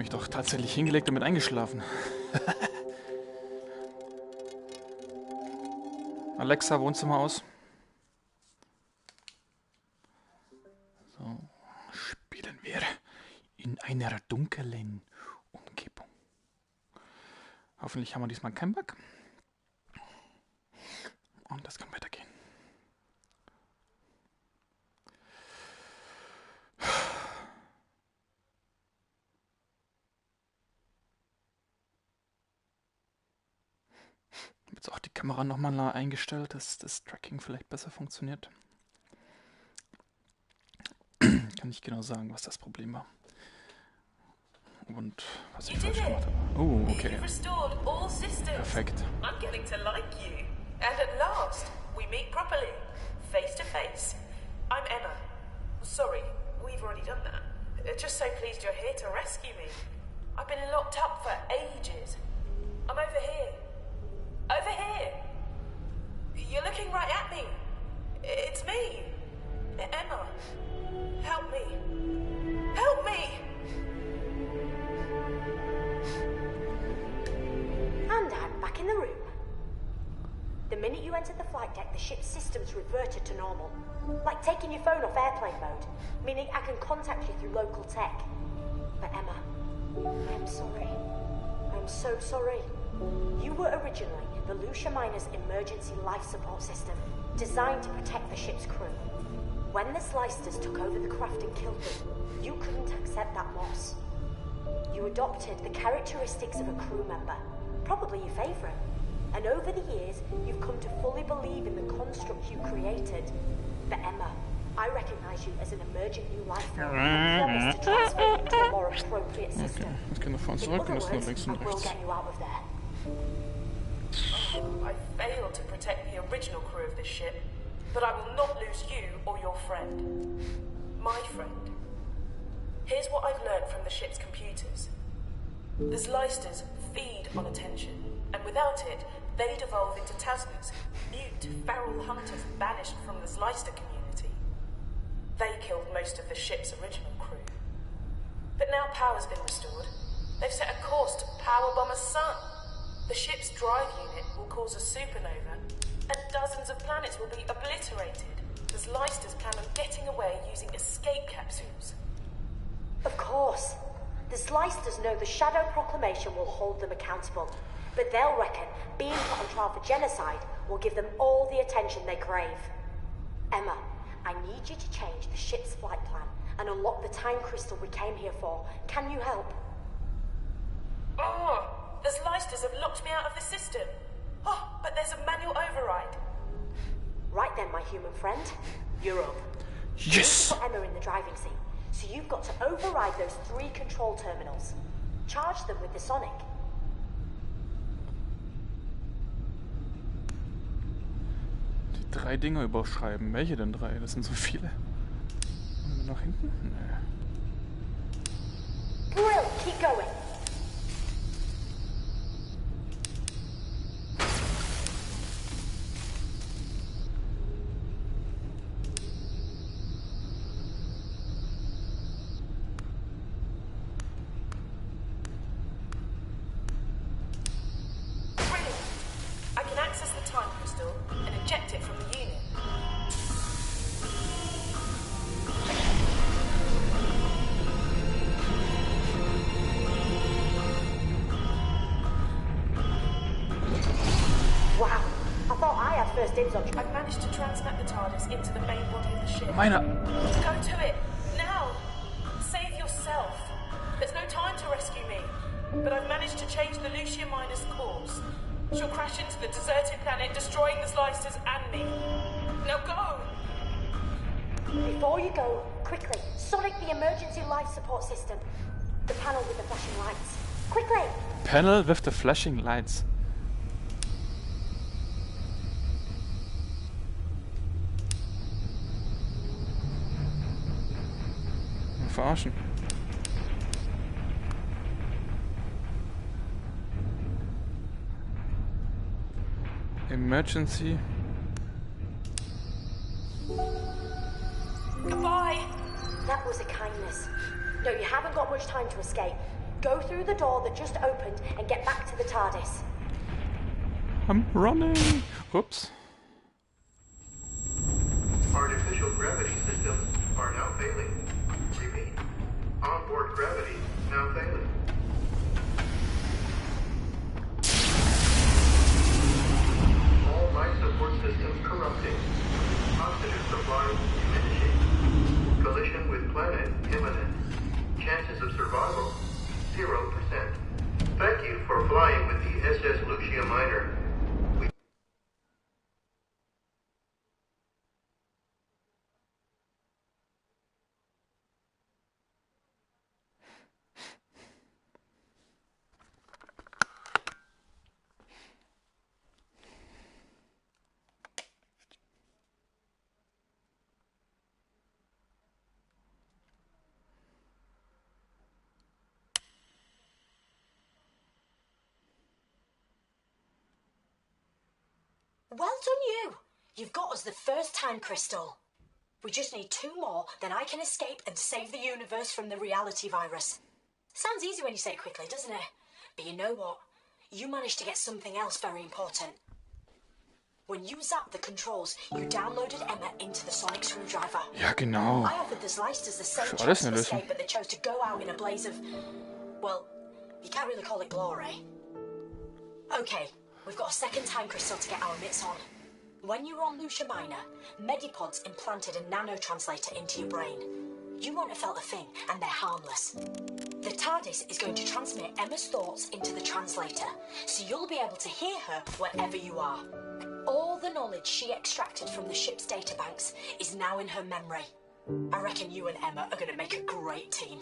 Mich doch tatsächlich hingelegt und mit eingeschlafen. Alexa, Wohnzimmer aus. So, spielen wir in einer dunklen Umgebung. Hoffentlich haben wir diesmal keinen Bug. Und das kann weitergehen. Jetzt auch die Kamera nochmal eingestellt, dass das Tracking vielleicht besser funktioniert. Kann nicht genau sagen, was das Problem war. Und was ich falsch gemacht habe. Oh, okay. Perfekt. I'm getting to like you. And at last, we meet properly. Face to face. I'm Emma. Sorry, we've already done that. Just so pleased you're here to rescue me. I've been locked up for ages. I'm over here. Over here. You're looking right at me. It's me. Emma. Help me. Help me! And I'm back in the room. The minute you entered the flight deck, the ship's systems reverted to normal. Like taking your phone off airplane mode, meaning I can contact you through local tech. But Emma, I'm sorry. I'm so sorry. You were originally the Lucia Miner's emergency life support system, designed to protect the ship's crew. When the Slicers took over the craft and killed them, you couldn't accept that loss. You adopted the characteristics of a crew member, probably your favourite. And over the years, you've come to fully believe in the construct you created. But Emma, I recognise you as an emergent new life form and promise to transfer you to a more appropriate system. Okay, jetzt können wir von zurück und das nur links und I will rechts. get you out of there. Oh, I failed to protect the original crew of this ship, but I will not lose you or your friend. My friend. Here's what I've learned from the ship's computers. The Zlysters feed on attention, and without it, they'd evolve into Tasmas, mute, feral hunters banished from the Zlyster community. They killed most of the ship's original crew. But now power's been restored. They've set a course to power bomb a sun. The ship's drive unit will cause a supernova, and dozens of planets will be obliterated. The Zlysters plan on getting away using escape capsules. Of course. The Zlysters know the Shadow Proclamation will hold them accountable, but they'll reckon being put on trial for genocide will give them all the attention they crave. Emma, I need you to change the ship's flight plan and unlock the time crystal we came here for. Can you help? Oh, the Zlysters have locked me out of the system. Oh, but there's a manual override. Right then, my human friend. You're up. Yes! Put Emma in the driving seat, so you've got to override those 3 control terminals. Charge them with the sonic. Die 3 Dinge überschreiben. Welche denn 3? Das sind so viele. Wollen wir nach hinten? Nee. Brill, keep going. I've managed to transmit the TARDIS into the main body of the ship. Meine... Go to it, now! Save yourself. There's no time to rescue me. But I've managed to change the Lucia Miner's course. She'll crash into the deserted planet, destroying the Zlysters and me. Now go! Before you go, quickly, sonic the emergency life support system. The panel with the flashing lights. Quickly! Panel with the flashing lights. Verarschen. Emergency. Goodbye. That was a kindness. No, you haven't got much time to escape. Go through the door that just opened and get back to the TARDIS. I'm running. Oops. Artificial gravity systems are now failing. Repeat. Onboard gravity now failing. All life support systems corrupting. Oxygen supply diminishing. Collision with planet imminent. Chances of survival 0%. Thank you for flying with the SS Lucia Minor. Well done you! You've got us the first time crystal. We just need 2 more, then I can escape and save the universe from the reality virus. Sounds easy when you say it quickly, doesn't it? But you know what? You managed to get something else very important. When you zapped the controls, you downloaded Emma into the sonic screwdriver. Ja, genau. I offered the Slicers the same Schon chance alles to eine Lösung. escape, but they chose to go out in a blaze of... Well, you can't really call it glory. Okay, we've got a second time crystal to get our mitts on. When you were on Lucia Minor, Medipods implanted a nanotranslator into your brain. You won't have felt a thing, and they're harmless. The TARDIS is going to transmit Emma's thoughts into the translator, so you'll be able to hear her wherever you are. All the knowledge she extracted from the ship's databanks is now in her memory. I reckon you and Emma are going to make a great team.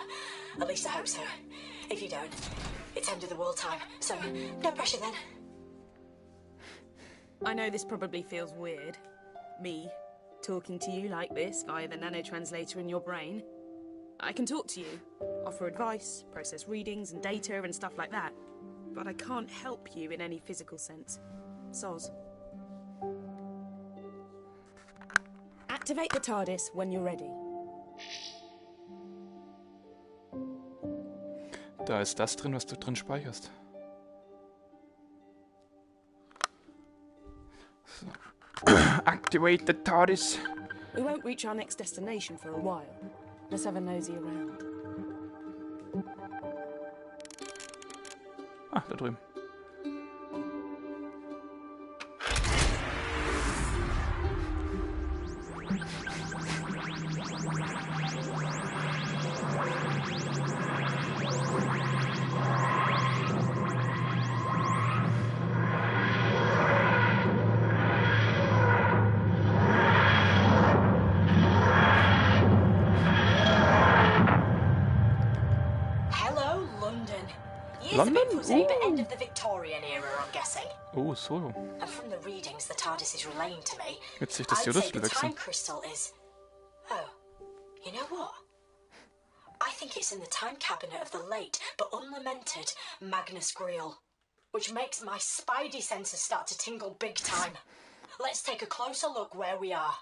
At least I hope so. If you don't, it's end of the world time, so no pressure then. I know this probably feels weird. Me, talking to you like this via the nanotranslator in your brain. I can talk to you, offer advice, process readings and data and stuff like that. But I can't help you in any physical sense. Soz. Activate the TARDIS when you're ready. Da ist das drin, was du drin speicherst. So. Activate the TARDIS. We won't reach our next destination for a while. Let's have a nosy around. Ah, da drüben. London? The end of the Victorian era, I'm guessing. Oh, so. And from the readings the TARDIS is relaying to me, Witzig, dass die I'd say Rüstel the wechseln. time crystal is... Oh, you know what? I think it's in the time cabinet of the late but unlamented Magnus Greel, which makes my spidey senses start to tingle big time. Let's take a closer look where we are.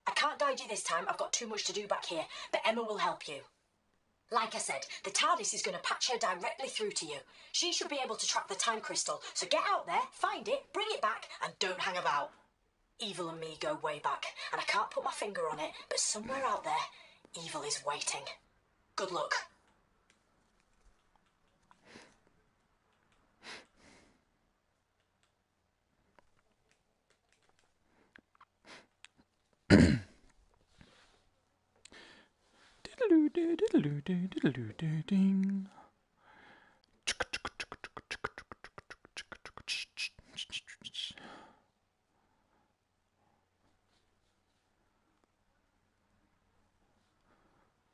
I can't guide you this time, I've got too much to do back here, but Emma will help you. Like I said, the TARDIS is going to patch her directly through to you. She should be able to track the time crystal, so get out there, find it, bring it back, and don't hang about. Evil and me go way back, and I can't put my finger on it, but somewhere out there, evil is waiting. Good luck.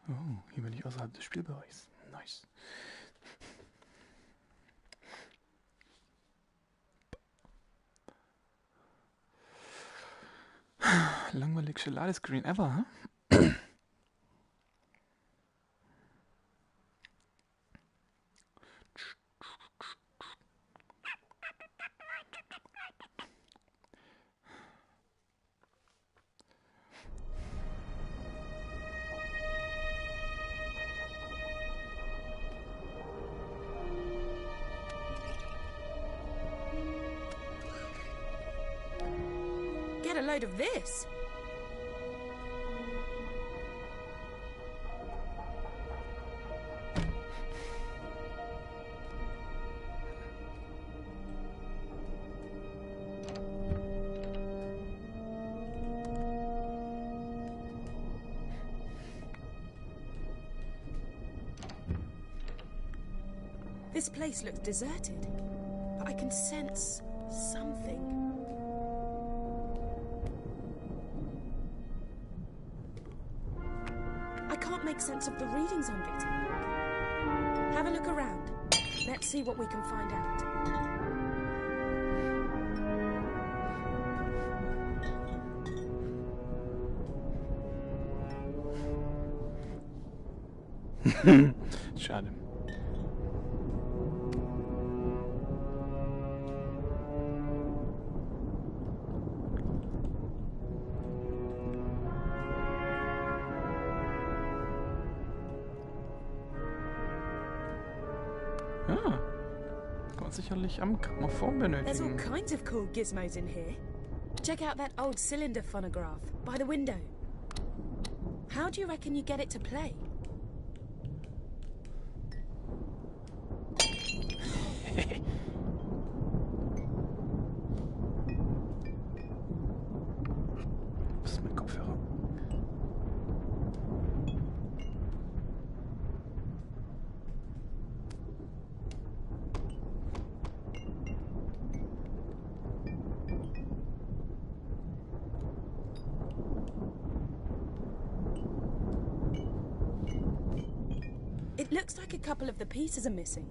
Oh, hier bin ich außerhalb des Spielbereichs. Nice. Langweiligste Ladescreen ever, huh? load of this. This place looks deserted, but I can sense something. I can't make sense of the readings on Victor. Have a look around. Let's see what we can find out. Schade. Ah, kann man sicherlich am Grammophon There's all benötigen. kinds of cool gizmos in here. Check out that old cylinder phonograph by the window. How do you reckon you get it to play? Das ist mein Kopfhörer. It looks like a couple of the pieces are missing.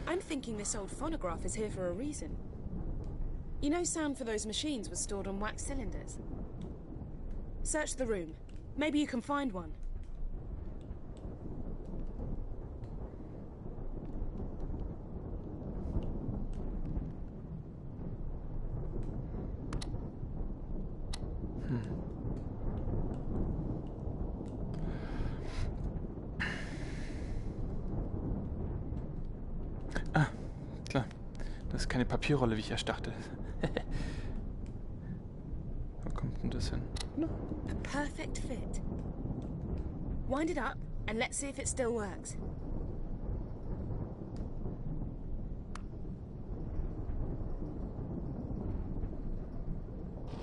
I'm thinking this old phonograph is here for a reason. You know, sound for those machines was stored on wax cylinders. Search the room. Maybe you can find one. Ah, klar. Das ist keine Papierrolle, wie ich erst dachte. Wo kommt denn das hin? A perfect fit. Wind it up and let's see if it still works.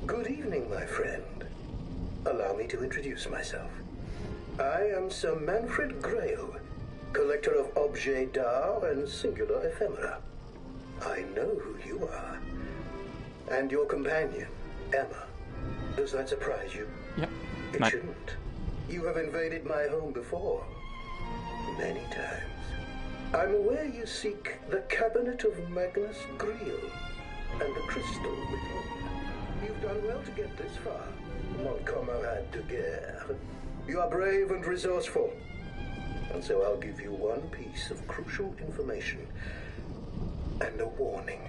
Good evening, my friend. Allow me to introduce myself. I am Sir Manfred Grail, collector of objets d'art and singular ephemera. I know who you are. And your companion, Emma. Does that surprise you? Ja. It Nein. shouldn't. You have invaded my home before. Many times. I'm aware you seek the cabinet of Magnus Greel and the crystal within. You've done well to get this far, mon camarade de guerre. You are brave and resourceful. And so I'll give you one piece of crucial information and a warning.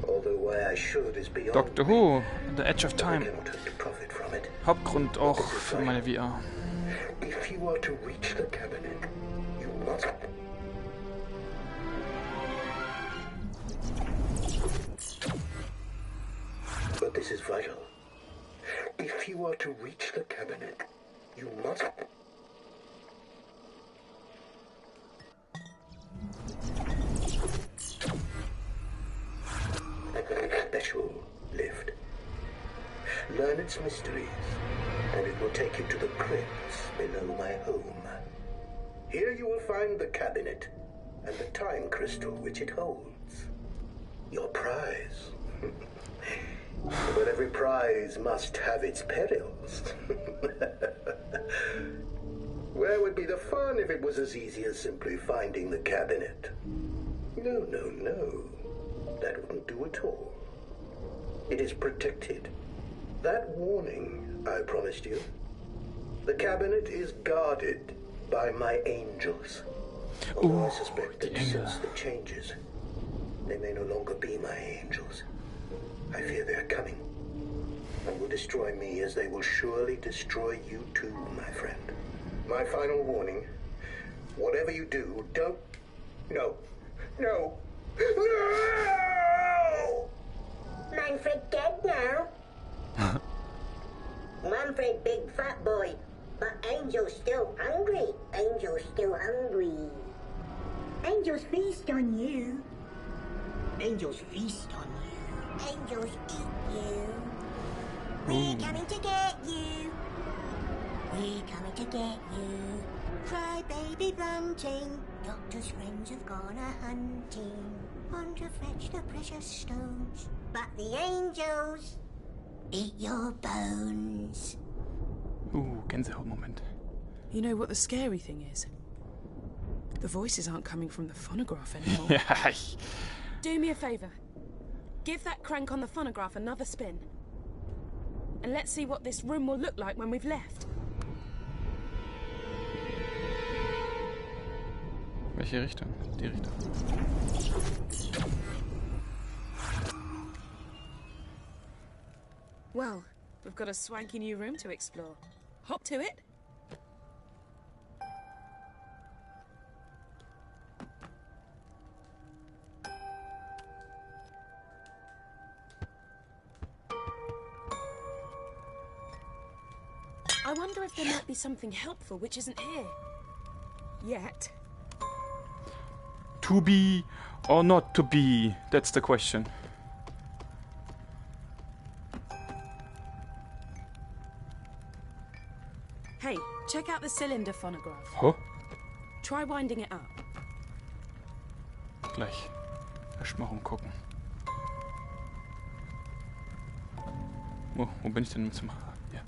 Although why I should is beyond Doctor me. Who, The Edge of I Time. cannot hope to profit from it. Hauptgrund auch für meine VR. If you are to reach the cabinet, you must. But this is vital. If you are to reach the cabinet, you must. Special lift. Learn its mysteries, and it will take you to the crypts below my home. Here you will find the cabinet and the time crystal which it holds. Your prize. But every prize must have its perils. Where would be the fun if it was as easy as simply finding the cabinet? No, no, no. That wouldn't do at all. It is protected That warning I promised you, the cabinet is guarded by my angels. Although I suspect that since the changes, they may no longer be my angels. I fear they are coming and will destroy me as they will surely destroy you too, my friend. My final warning, whatever you do, don't... No. No. No! Manfred dead now? Manfred big fat boy, but Angel's still hungry. Angel's still hungry. Angels feast on you. Angels feast on you. Angels eat you. We're coming to get you. We're coming to get you. Cry baby bunting. Doctor's friends have gone a-hunting. On to fetch the precious stones. But the angels eat your bones. Gänsehautmoment. You know what the scary thing is? The voices aren't coming from the phonograph anymore. Ja, Do me a favour. Give that crank on the phonograph another spin. And let's see what this room will look like when we've left. welche Richtung? Die Richtung. Well, we've got a swanky new room to explore. Hop to it. I wonder if there might be something helpful which isn't here. Yet. To be or not to be? That's the question. Hey, check out the cylinder phonograph. Oh, Try winding it up. gleich. Erst mal rumgucken. Wo bin ich denn im Zimmer? Ja.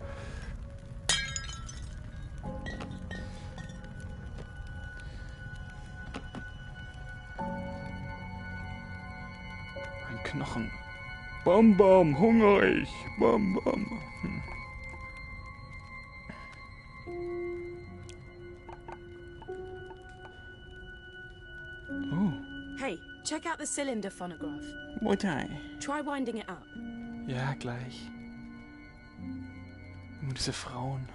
Ein Knochen. Bam bam, hungrig. Bam bam. Oh, Hey, check out the cylinder phonograph. Mutter. Try winding it up. Ja, gleich. Immer diese Frauen.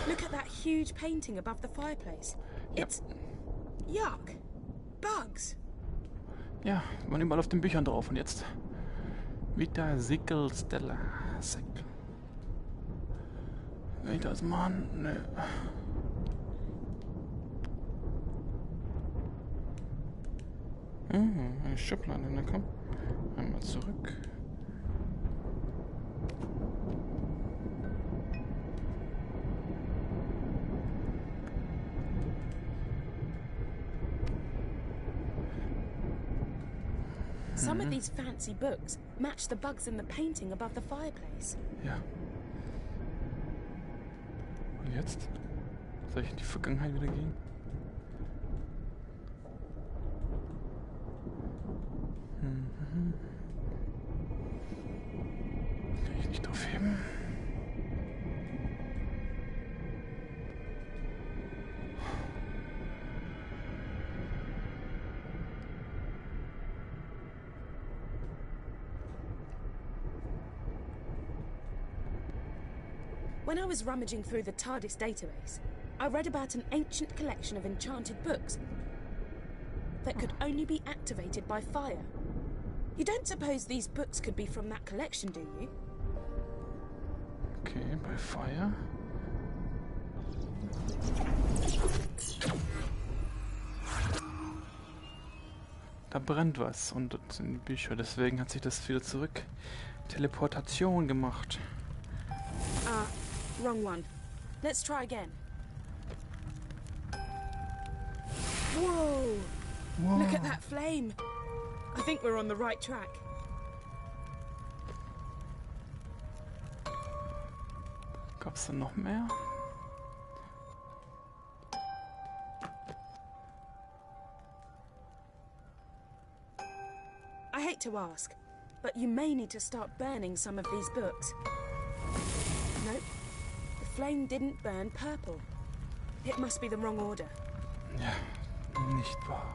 Look at that huge painting above the fireplace. Yep. It's... Yuck. Bugs. Ja, waren überall auf den Büchern drauf. Und jetzt Vita Sickle Stella. Sickle. Will ich das machen? Nö. Eine Schublade, na komm. Einmal zurück. Some of these fancy books match the bugs in the painting above the fireplace. Ja. Und jetzt? Soll ich in die Vergangenheit wieder gehen? Kann ich nicht aufheben? When I was rummaging through the TARDIS database, I read about an ancient collection of enchanted books that could only be activated by fire. You don't suppose these books could be from that collection, do you? Okay, bei Fire. Da brennt was und dort sind Bücher, deswegen hat sich das wieder zurück Teleportation gemacht. Wrong one. Let's try again. Whoa! Look at that flame. I think we're on the right track. Gab's da noch mehr? I hate to ask, but you may need to start burning some of these books. Nope. The flame didn't burn purple. It must be the wrong order. Ja, nicht wahr.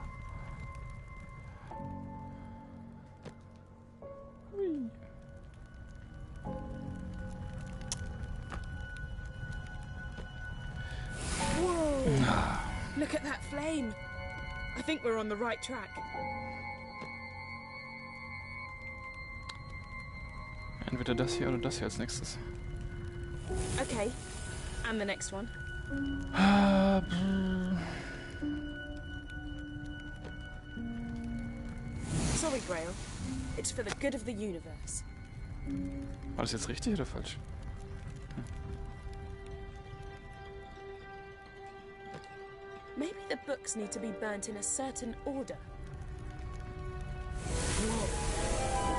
Hui. Whoa! Look at that flame. I think we're on the right track. Entweder das hier oder das hier als nächstes. Okay. And the next one. Sorry, Grail. It's for the good of the universe. War das jetzt richtig oder falsch? Maybe the books need to be burnt in a certain order. Whoa.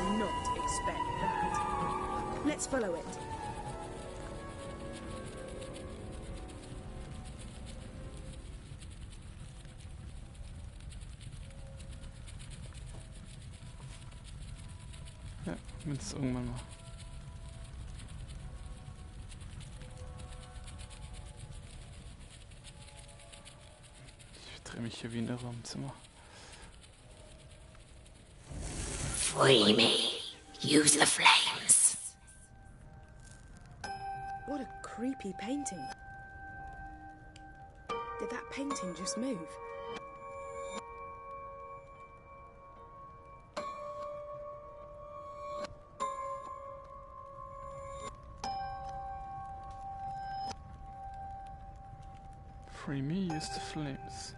Did not expect that. Let's follow it. Ja, jetzt irgendwann mal. Ich drehe mich hier wie ein Irrer im Zimmer. Free me. Use the flames. What a creepy painting. Did that painting just move? Free me, use the flames.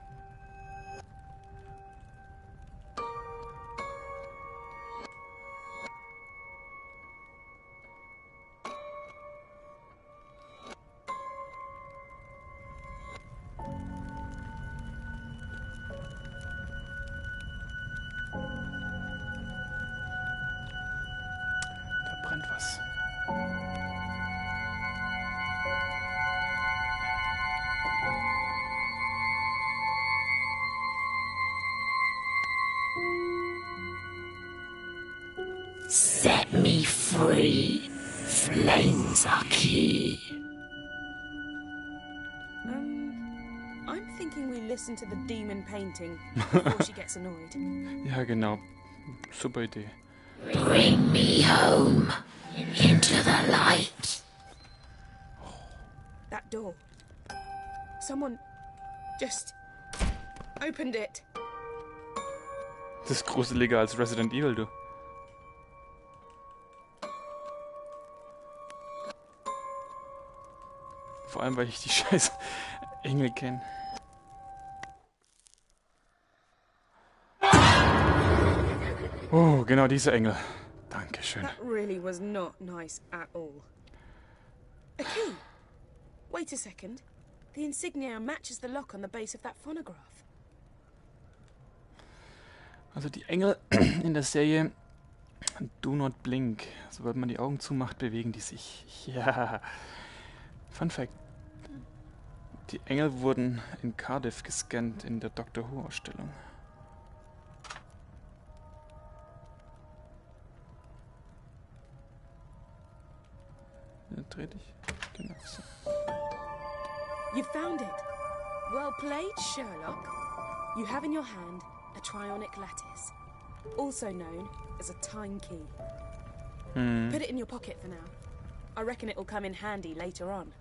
Da brennt was. Set me free. Flames are key. I'm thinking we listen to the demon painting before she gets annoyed. Ja, genau. Super Idee. Bring me home. Into the light. That door. Someone just opened it. Das ist gruseliger als Resident Evil, du. Vor allem, weil ich die scheiß Engel kenne. Oh, genau diese Engel. Dankeschön. That really was not nice at all. A key. Wait a second. The insignia matches the lock on the base of that phonograph. Also die Engel in der Serie Do Not Blink. Sobald man die Augen zumacht, bewegen die sich. Ja. Fun Fact. Die Engel wurden in Cardiff gescannt in der Doctor Who Ausstellung. Ja, dreh dich. Genau so. You found it. Well played, Sherlock. You have in your hand a trionic lattice, also known as a time key. Put it in your pocket for now. I reckon it'll come in handy later on.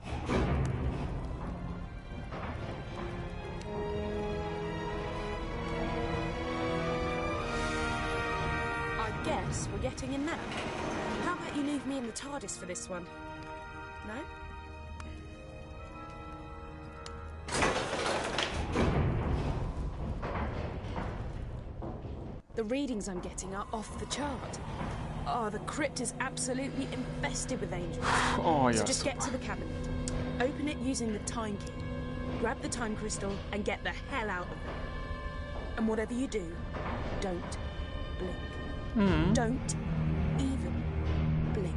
I guess we're getting in now. How about you leave me in the TARDIS for this one? No? The readings I'm getting are off the chart. Oh, the crypt is absolutely infested with angels. Oh So ja, just get to super. the cabinet, open it using the time key, grab the time crystal, and get the hell out of there. And whatever you do, don't blink. Don't even blink.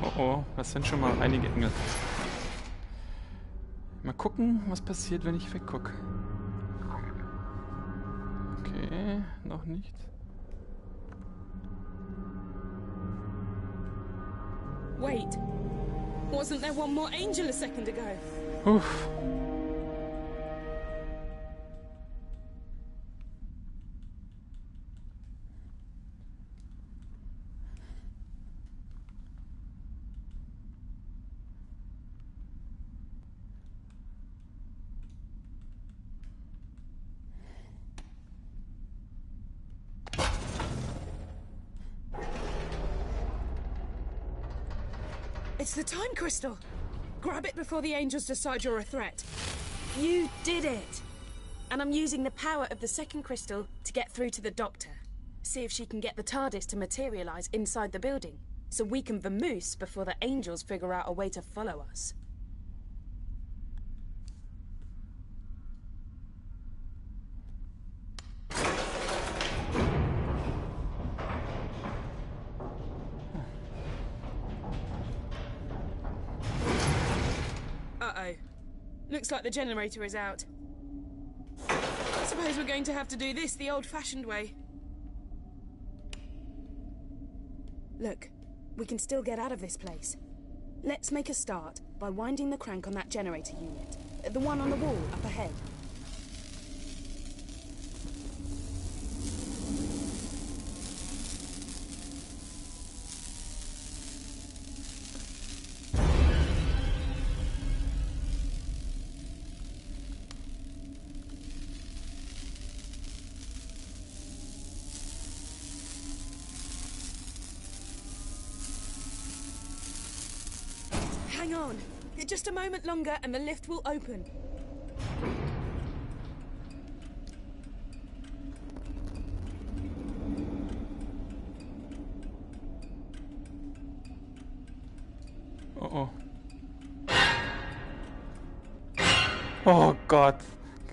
Oh oh, das sind schon mal einige Engel. Mal gucken, was passiert, wenn ich weggucke. Okay, noch nicht. Wait, wasn't there one more angel a second ago? Uff. It's the time crystal. Grab it before the angels decide you're a threat. You did it. And I'm using the power of the second crystal to get through to the doctor. See if she can get the TARDIS to materialize inside the building, so we can vamoose before the angels figure out a way to follow us. Uh-oh. Looks like the generator is out. Suppose we're going to have to do this the old-fashioned way. Look, we can still get out of this place. Let's make a start by winding the crank on that generator unit. The one on the wall up ahead. Hang on. Just a moment longer and the lift will open. Oh oh. Oh Gott.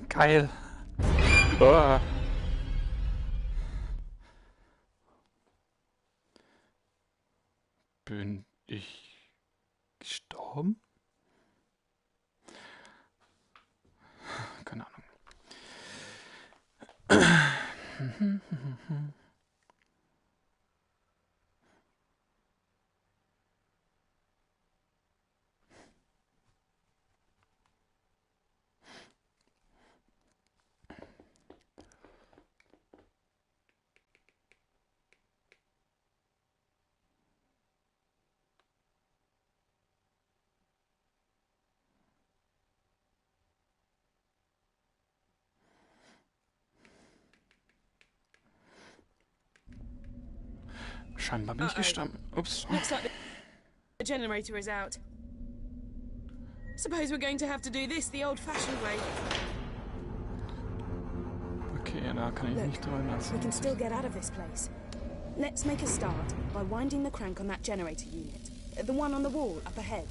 Geil. Oh. Bin ich gestorben? Keine Ahnung. Scheinbar bin ich gestorben. Ups. Looks like the generator is out. Suppose we're going to have to do this the old-fashioned way. Okay, da kann ich nicht dran lassen. We can still get out of this place. Let's make a start by winding the crank on that generator unit. The one on the wall up ahead.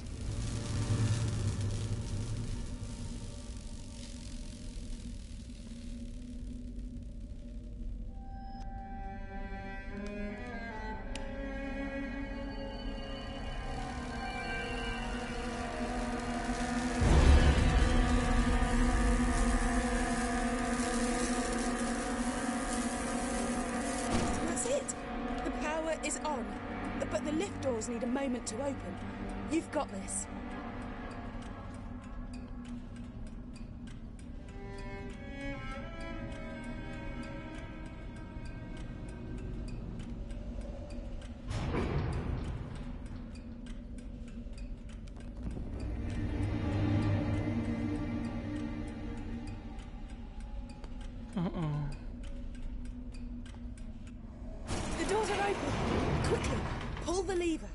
That's it. The power is on. But the lift doors need a moment to open. You've got this. Uh-oh. The doors are open. Quickly, pull the lever.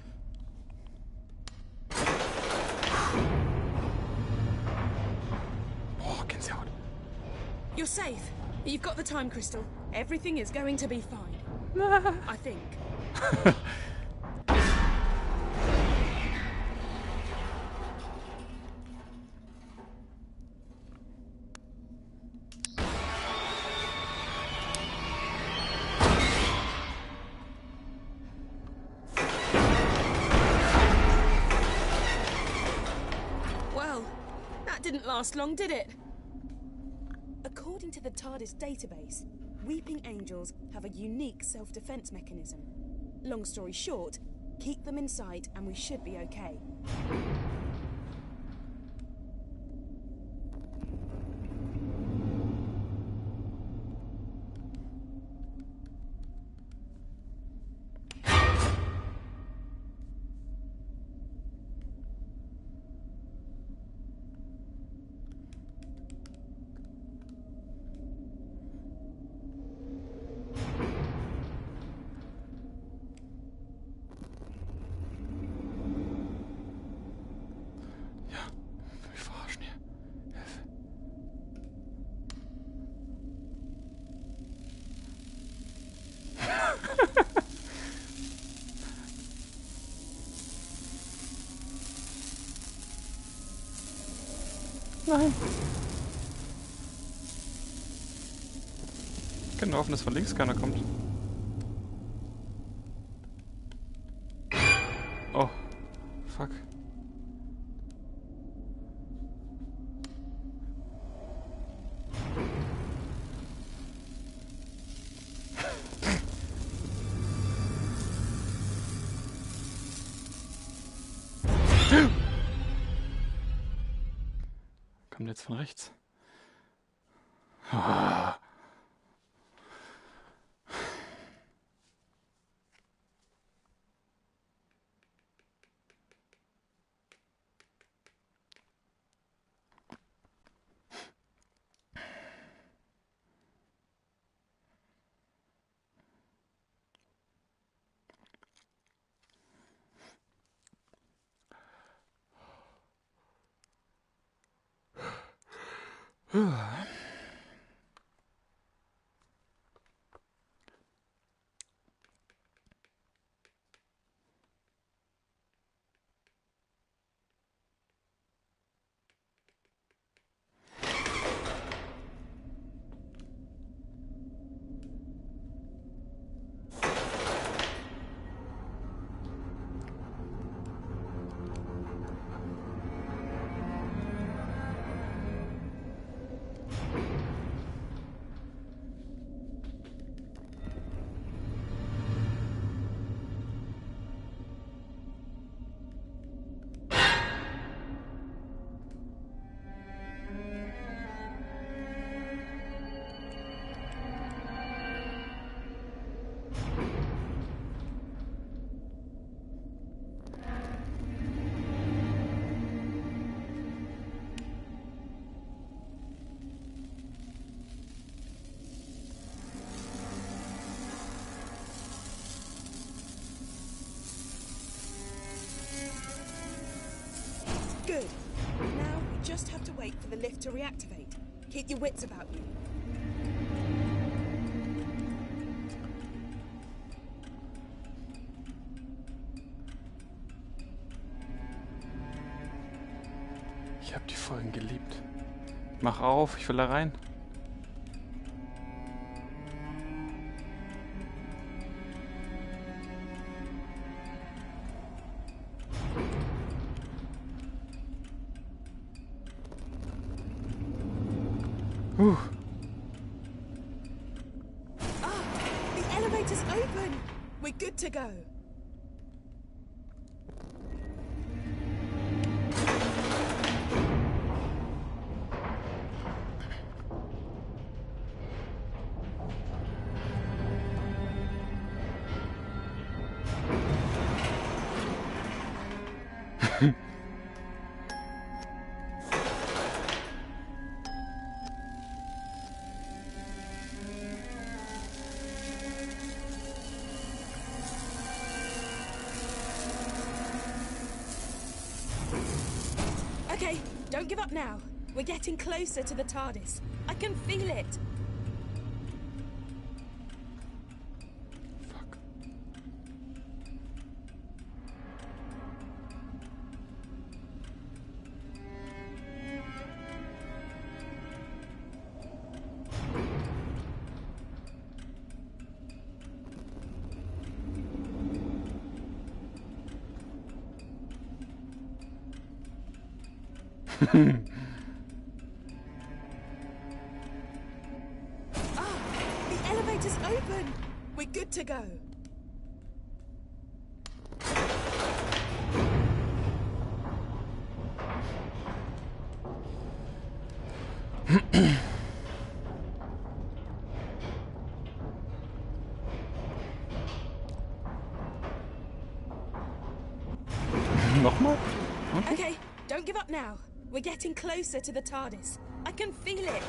Boah, Gänsehaut. You're safe. You've got the time crystal. Everything is going to be fine. I think. Well, that didn't last long, did it? According to the TARDIS database, Weeping Angels have a unique self-defense mechanism. Long story short, keep them in sight and we should be okay. Nein. Ich kann nur hoffen, dass von links keiner kommt. Oh. Fuck. Kommt jetzt von rechts. Ah. Good. Now we just have to wait for the lift to reactivate. Keep your wits about you. Ich habe die Folgen geliebt. Mach auf, ich will da rein. The elevator's open! We're good to go. Okay, don't give up now. We're getting closer to the TARDIS. I can feel it. The elevator's open! We're good to go. Nochmal? Okay, don't give up now. We're getting closer to the TARDIS. I can feel it.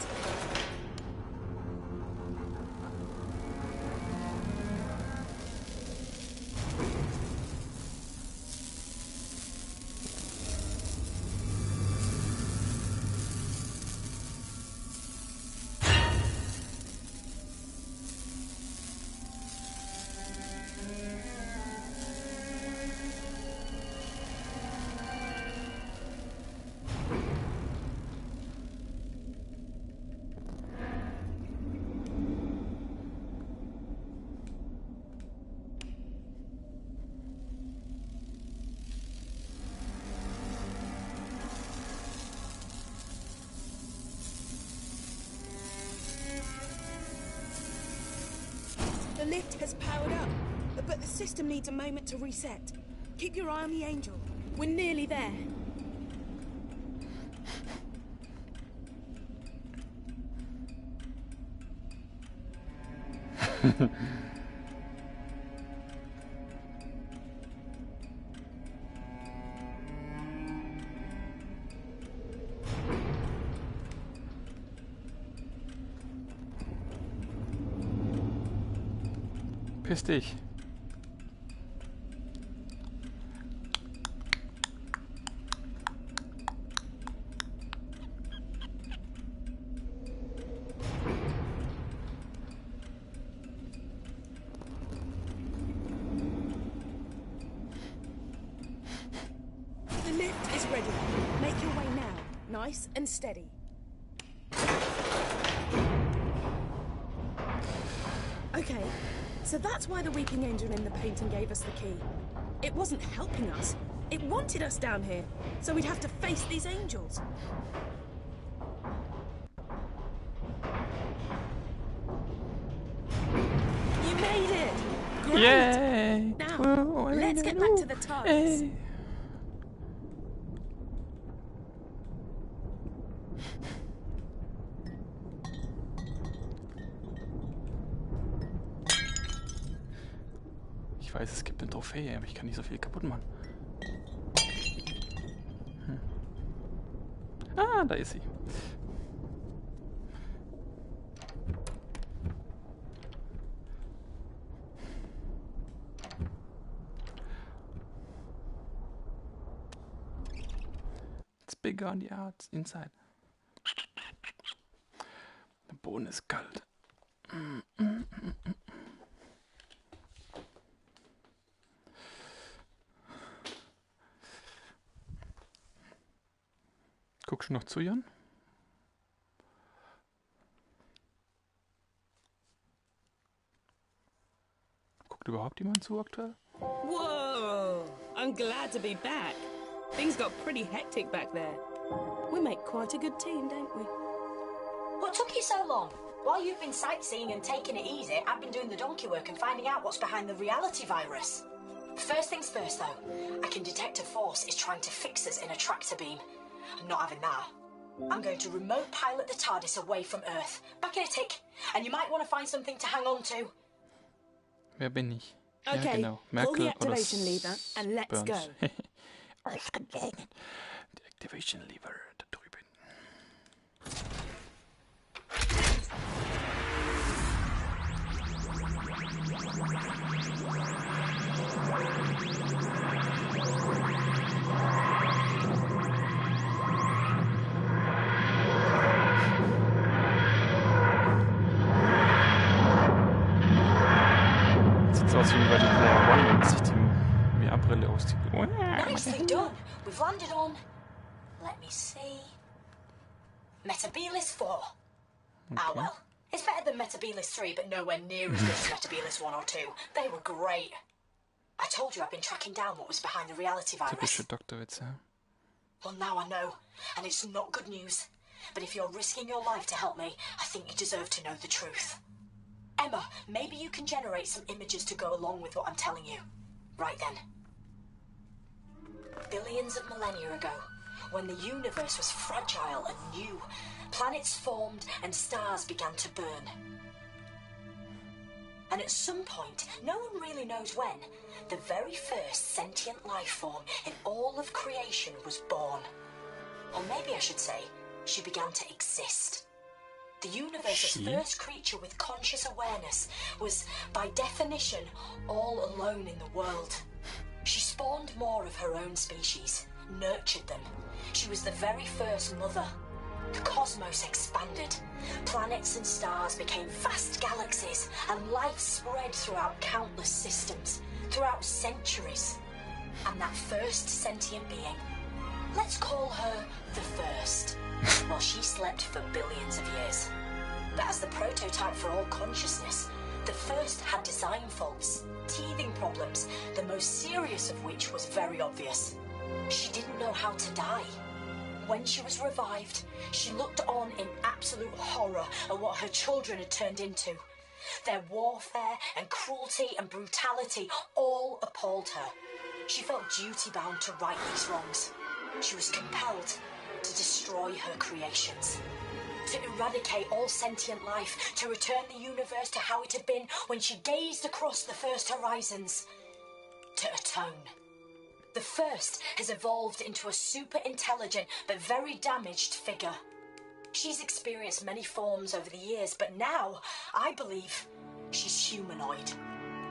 The lift has powered up, but the system needs a moment to reset. Keep your eye on the Angel. We're nearly there. Piss dich. The lift is ready. Make your way now. Nice and steady. Okay, so that's why the Weeping Angel in the painting gave us the key. It wasn't helping us. It wanted us down here, so we'd have to face these angels. You made it! Great! Yay! Now, Whoa, I let's made get it. back to Woo. the TARDIS. Hey. Ich weiß, es gibt eine Trophäe, aber ich kann nicht so viel kaputt machen. Ah, da ist sie. It's bigger on the inside. Der Boden ist kalt. Guckst du noch zu, Jan? Guckt überhaupt jemand zu aktuell? Whoa! I'm glad to be back. Things got pretty hectic back there. We make quite a good team, don't we? What took you so long? While you've been sightseeing and taking it easy, I've been doing the donkey work and finding out what's behind the reality virus. First things first, though. I can detect a force is trying to fix us in a tractor beam. I'm not having that. I'm going to remote pilot the TARDIS away from Earth. Back in a tick. And you might want to find something to hang on to. Wer bin ich? Okay, ja, genau. pull Merkel the oder activation lever and let's Burns. go. Ausgegangen. Die Activation Lever da drüben. Sieht so aus wie bei dem Player One, wenn sich die VR-Brille auszieht. Nicely done. We've landed on... Let me see... Metabilis 4. Ah, well. It's better than Metabilis 3, but nowhere near as good as Metabilis 1 or 2. They were great. I told you I've been tracking down what was behind the reality virus. Typische Doktorwitze. Well, now I know, and it's not good news. But if you're risking your life to help me, I think you deserve to know the truth. Emma, maybe you can generate some images to go along with what I'm telling you. Right then. Billions of millennia ago, when the universe was fragile and new, planets formed and stars began to burn. And at some point, no one really knows when, the very first sentient life form in all of creation was born. Or maybe I should say, she began to exist. The universe's first creature with conscious awareness was, by definition, all alone in the world. She spawned more of her own species, nurtured them. She was the very first mother. The cosmos expanded. Planets and stars became vast galaxies, and life spread throughout countless systems, throughout centuries. And that first sentient being, let's call her the First. Well, she slept for billions of years. But as the prototype for all consciousness, the First had design faults, teething problems, the most serious of which was very obvious. She didn't know how to die. When she was revived, she looked on in absolute horror at what her children had turned into. Their warfare and cruelty and brutality all appalled her. She felt duty-bound to right these wrongs. She was compelled to destroy her creations, to eradicate all sentient life, to return the universe to how it had been when she gazed across the first horizons, to atone. The First has evolved into a super intelligent but very damaged figure. She's experienced many forms over the years, but now, I believe, she's humanoid.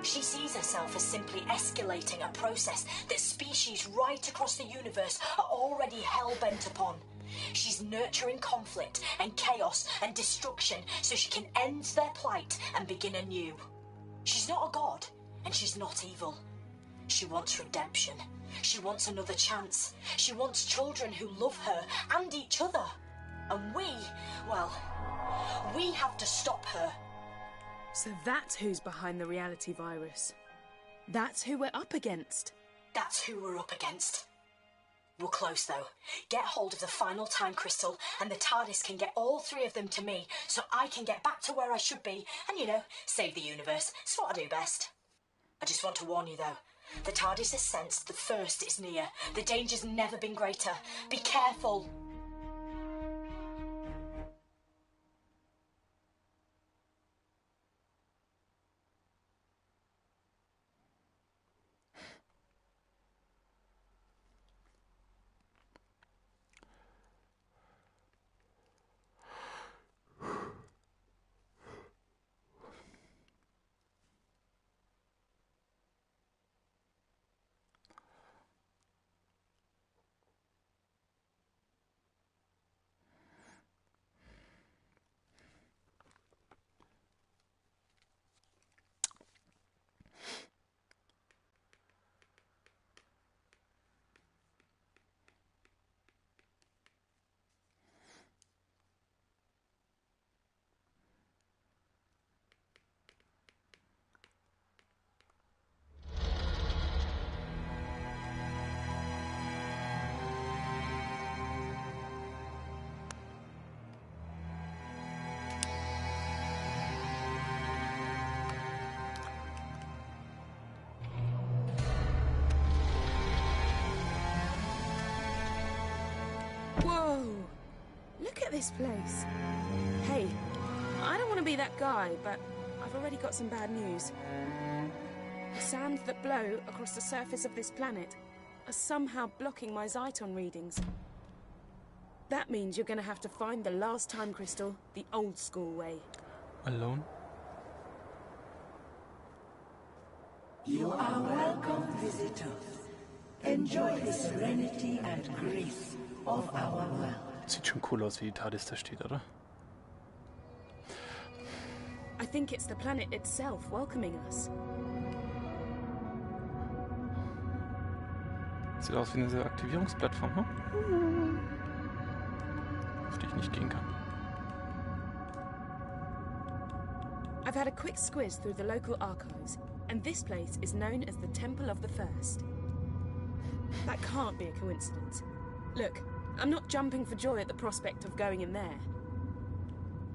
She sees herself as simply escalating a process that species right across the universe are already hell-bent upon. She's nurturing conflict and chaos and destruction so she can end their plight and begin anew. She's not a god, and she's not evil. She wants redemption. She wants another chance. She wants children who love her and each other. And we have to stop her. So that's who's behind the reality virus. That's who we're up against. That's who we're up against. We're close, though. Get hold of the final time crystal, and the TARDIS can get all three of them to me, so I can get back to where I should be, and, save the universe. It's what I do best. I just want to warn you, though. The TARDIS has sensed the First is near. The danger's never been greater. Be careful. Whoa! Look at this place. Hey, I don't want to be that guy, but I've already got some bad news. The sands that blow across the surface of this planet are somehow blocking my Zyton readings. That means you're going to have to find the last time crystal the old school way. Alone? You are welcome, visitors. Enjoy the serenity and grace of our world. Sieht schon cool aus, wie die TARDIS da steht, oder? I think it's the planet itself welcoming us. Sieht aus wie eine Aktivierungsplattform, ne? Auf die ich nicht gehen kann. I've had a quick squiz through the local archives, and this place is known as the Temple of the First. That can't be a coincidence. Look, I'm not jumping for joy at the prospect of going in there.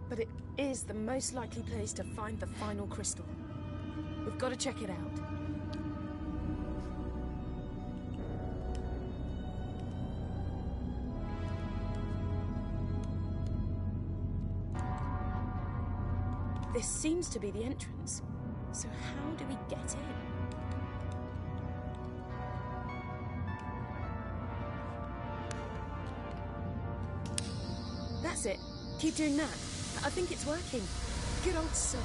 But it is the most likely place to find the final crystal. We've got to check it out. This seems to be the entrance. So how do we get in? That's it. Keep doing that. I think it's working. Good old son.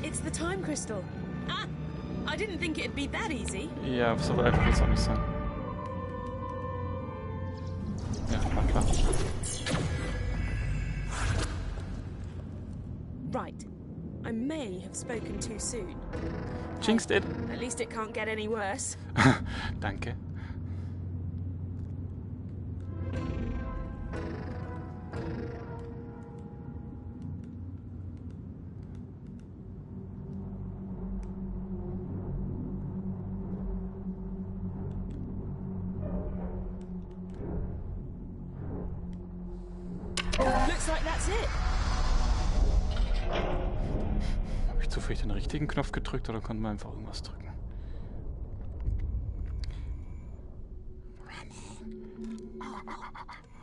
It's the time crystal. Ah! I didn't think it'd be that easy. Ja, so einfach wird es auch nicht sein. Ja, war klar. Right. I may have spoken too soon. Jinxed it. At least it can't get any worse. Danke. Looks like that's it. Habe ich zufällig den richtigen Knopf gedrückt oder konnte man einfach irgendwas drücken?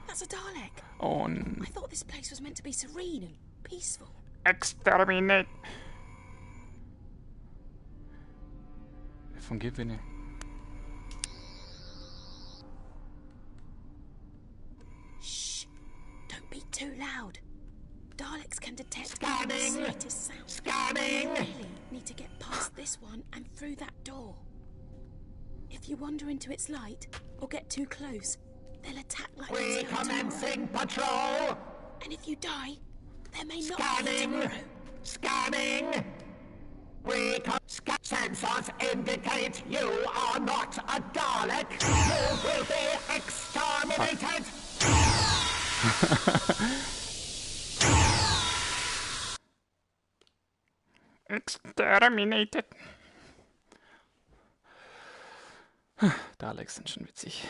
That's a Dalek. Und I thought this place was meant to be serene and peaceful. Exterminate. Von Gewinne. Shh. Don't be too loud. Daleks can detect the slightest sound. Scanning! You really need to get past this one and through that door. If you wander into its light or get too close, they'll attack like it's no tomorrow. Recommencing patrol! And if you die, there may not be tomorrow. Scanning! Sensors indicate you are not a Dalek. You will be exterminated. Exterminated. Daleks sind schon witzig.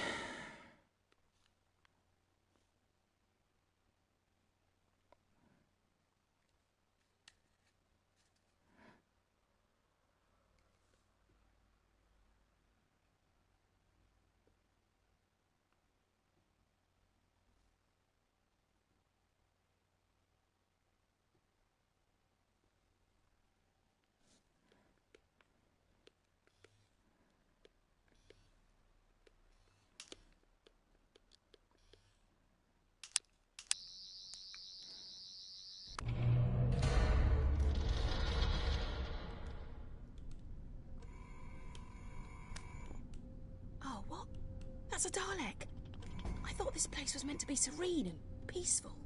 Oh, what? That's a Dalek. I thought this place was meant to be serene and peaceful.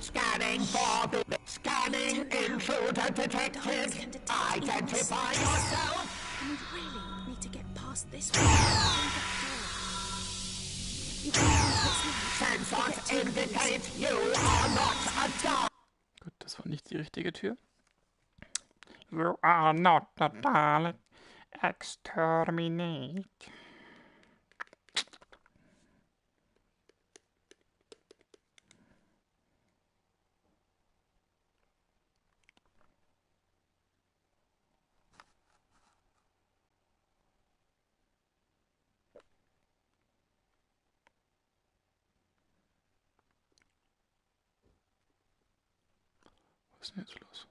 Scanning for the scanning intruder detected. Identify yourself. And we really need to get past this one. If you go into its light, Sensors you'll get too close. indicate you are not a Dalek. Gut, das war nicht die richtige Tür. You are not a Dalek. Exterminate. Was ist denn jetzt los?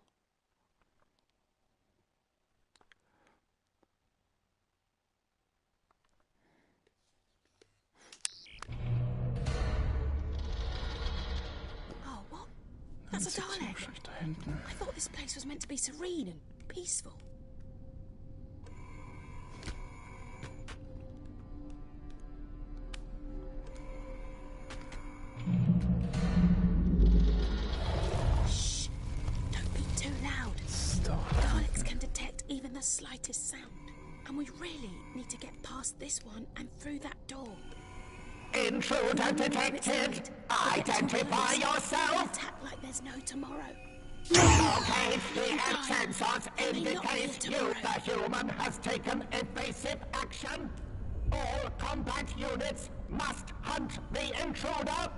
Oh, what? That's a Dalek. Wahrscheinlich da hinten. I thought this place was meant to be serene and peaceful. Shh! Don't be too loud. Ist doch. Daleks can the slightest sound. And we really need to get past this one and through that door. Intruder detected! Identify yourself! Attack like there's no tomorrow. Locate the sensors indicate you. The human has taken evasive action. All combat units must hunt the intruder.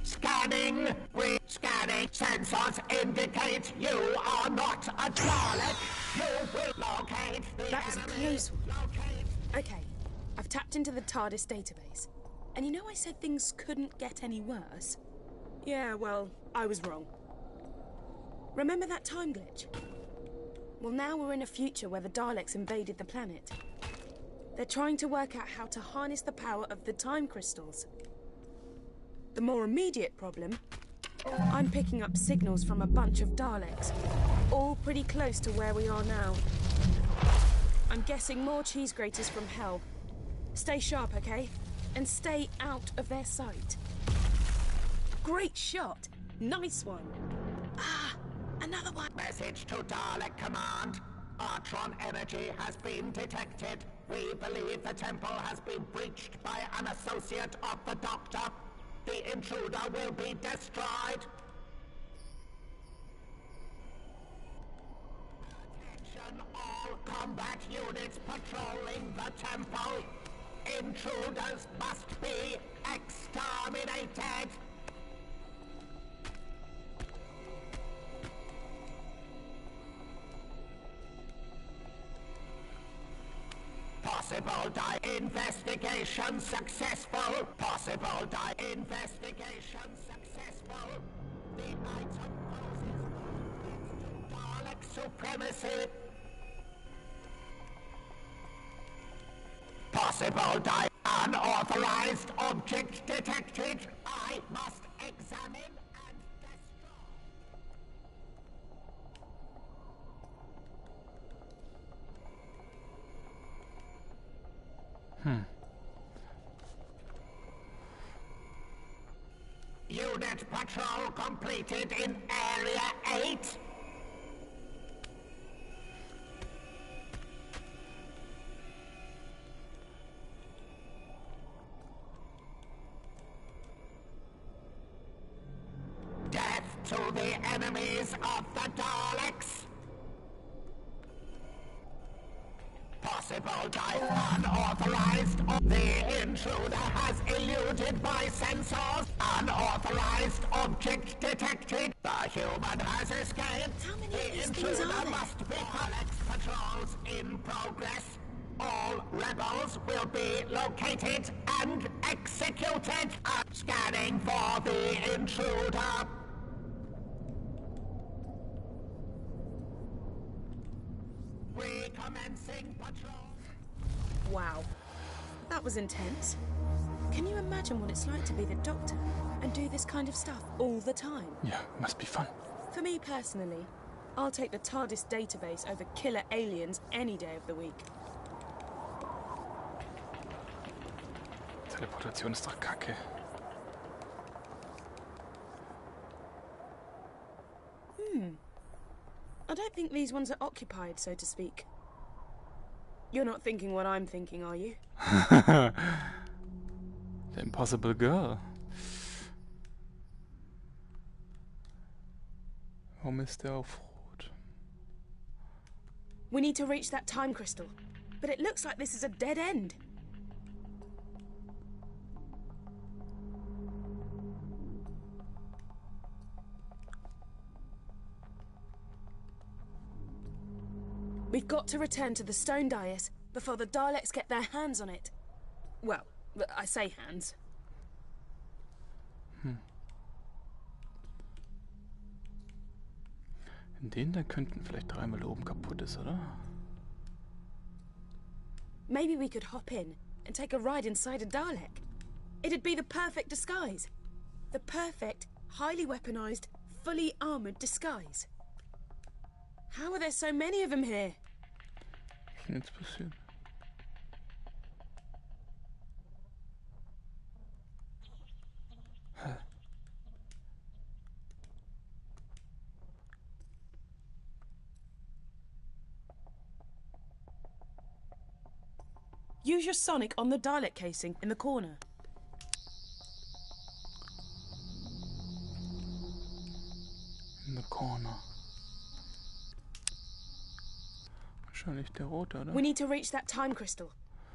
Scanning! Scanning! Sensors indicate you are not a Dalek! You will locate the That was a enemy! close one. Locate... Okay, I've tapped into the TARDIS database. And you know I said things couldn't get any worse? Yeah, well, I was wrong. Remember that time glitch? Well, now we're in a future where the Daleks invaded the planet. They're trying to work out how to harness the power of the time crystals. The more immediate problem, I'm picking up signals from a bunch of Daleks, all pretty close to where we are now. I'm guessing more cheese graters from hell. Stay sharp, okay? And stay out of their sight. Great shot! Nice one! Ah, another one! Message to Dalek Command. Artron energy has been detected. We believe the temple has been breached by an associate of the Doctor. The intruder will be destroyed. Attention all combat units patrolling the temple. Intruders must be exterminated. Possible investigation successful. Possible investigation successful. The item poses Dalek supremacy. Possible unauthorized object detected. I must examine and destroy. Unit patrol completed in Area 8. Death to the enemies of the Daleks. Possible unauthorized. The intruder has eluded my sensors. Unauthorized object detected. The human has escaped. How many The of these things intruder are there? must be. Daleks patrols in progress. All rebels will be located and executed. Scanning for the intruder. Recommencing patrol. Wow. That was intense. Can you imagine what it's like to be the Doctor and do this kind of stuff all the time? Yeah, must be fun. For me personally, I'll take the TARDIS database over killer aliens any day of the week. Teleportation ist doch kacke. I don't think these ones are occupied, so to speak. You're not thinking what I'm thinking, are you? The Impossible Girl. Warum ist der auf Rot? We need to reach that time crystal, but it looks like this is a dead end. We've got to return to the stone dais before the Daleks get their hands on it. Well, I say hands. Den da könnten vielleicht dreimal oben kaputt ist, oder? Maybe we could hop in and take a ride inside a Dalek. It'd be the perfect disguise. The perfect, highly weaponized, fully armored disguise. How are there so many of them here? Was ist denn jetzt passiert? Hä? Use your sonic on the Dalek casing in the corner. In the corner. Wahrscheinlich der rote, oder? We need to reach that time crystal,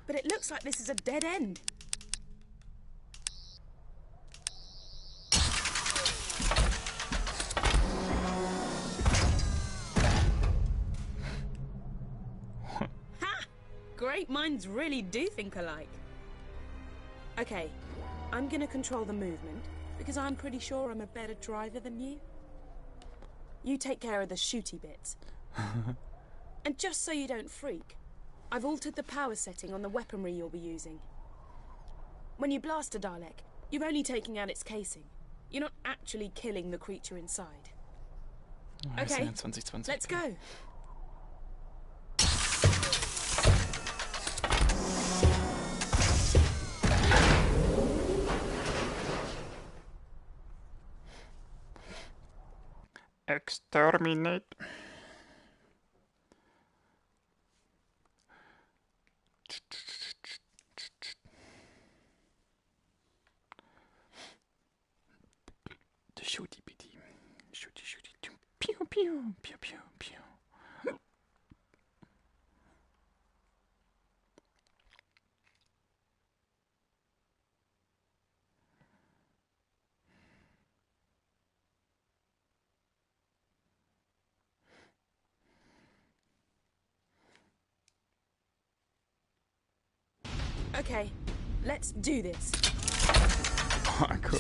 but it looks like this is a dead end. Ha! Great minds really do think alike. Okay, I'm gonna control the movement because I'm pretty sure I'm a better driver than you. You take care of the shooty bits. And just so you don't freak, I've altered the power setting on the weaponry you'll be using. When you blast a Dalek, you're only taking out its casing. You're not actually killing the creature inside. Oh, Okay, 2020. let's go. Exterminate. The shooty bitty. Shooty shooty. Pew pew pew pew pew. Okay, let's do this. Oh, cool.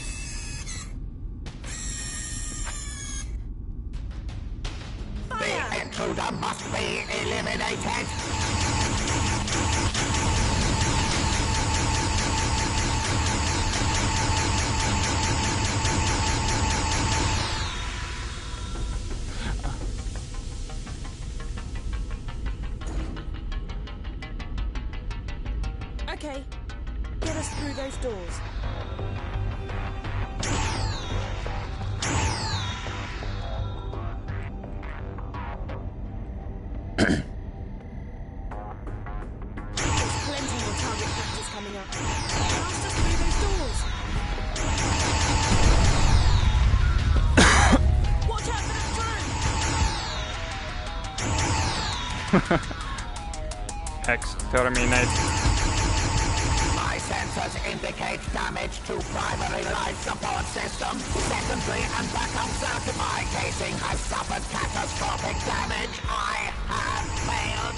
The intruder must be eliminated. Okay, get us through those doors. There's plenty more target practice coming up. Blast us through those doors. Watch out for that drone! Exterminate. My sensors indicate damage to primary life support system. Secondary and backup certified casing has suffered catastrophic damage. I have failed.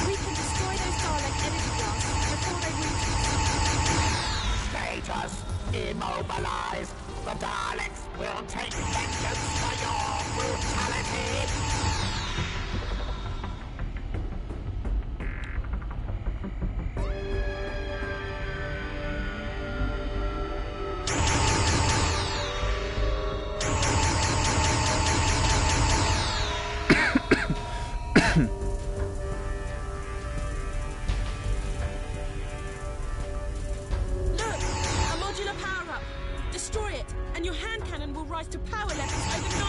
We can destroy those Dalek energy blasts before they reach us. Status immobilized. The Daleks will take vengeance for your brutality. Look! A modular power-up! Destroy it, and your hand cannon will rise to power levels over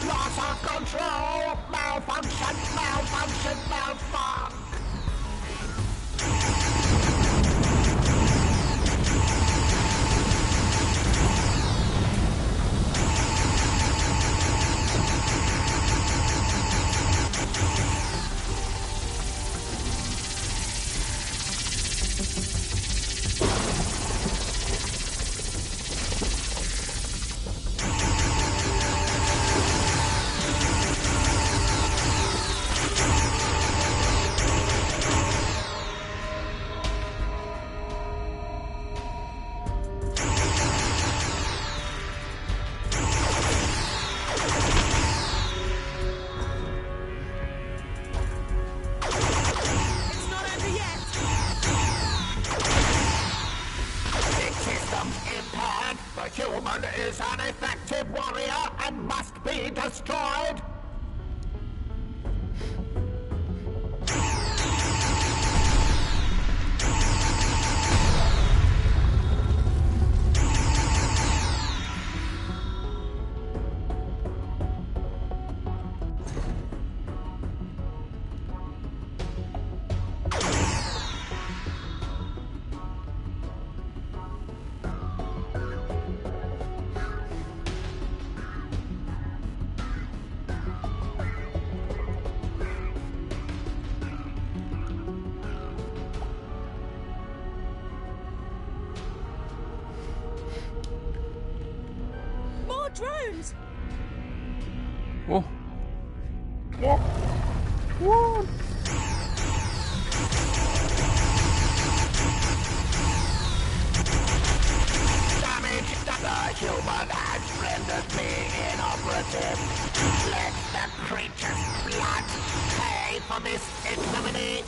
Loss of control! Malfunction! Malfunction! Malfunction! Human is an effective warrior and must be destroyed! Drones! Whoa. Whoa. Whoa. Damage that the human has rendered me inoperative. Let the creature's blood pay for this ignominy.